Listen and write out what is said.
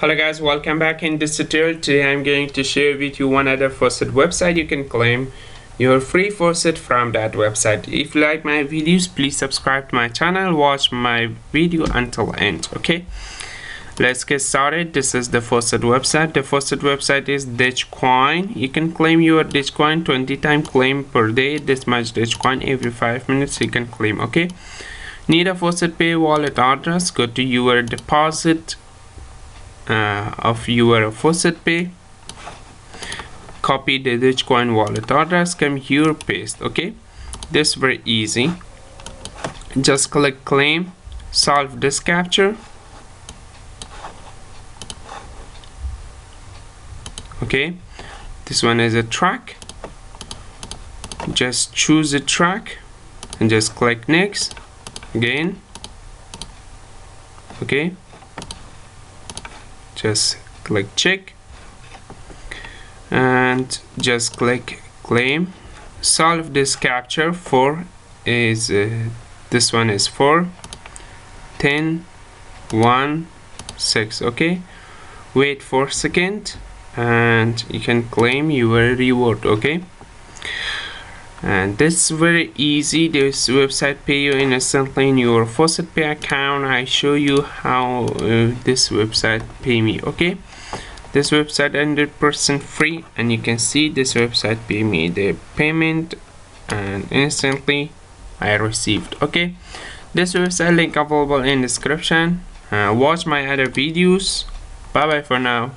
Hello guys, welcome back. In this tutorial today I'm going to share with you one other faucet website. You can claim your free faucet from that website. If you like my videos, please subscribe to my channel, watch my video until end. Okay, let's get started. This is the faucet website. The faucet website is dogecoin. You can claim your dogecoin 20 times claim per day. This much dogecoin every 5 minutes you can claim. Okay, need a faucet pay wallet address. Go to your deposit of your faucet pay, copy the dogecoin wallet address, come here, paste. Okay, this very easy. Just click claim, solve this capture. Okay, this one is a track. Just choose a track and just click next again. Okay, just click check and just click claim, solve this capture. For is this one is 4 10 1 6. Okay, wait for a second and you can claim your reward. Okay, and this is very easy. This website pay you instantly in your faucet pay account. I show you how this website pay me. Okay, this website 100% free, and you can see this website pay me the payment and instantly I received. Okay, this website link available in description. Watch my other videos. Bye bye for now.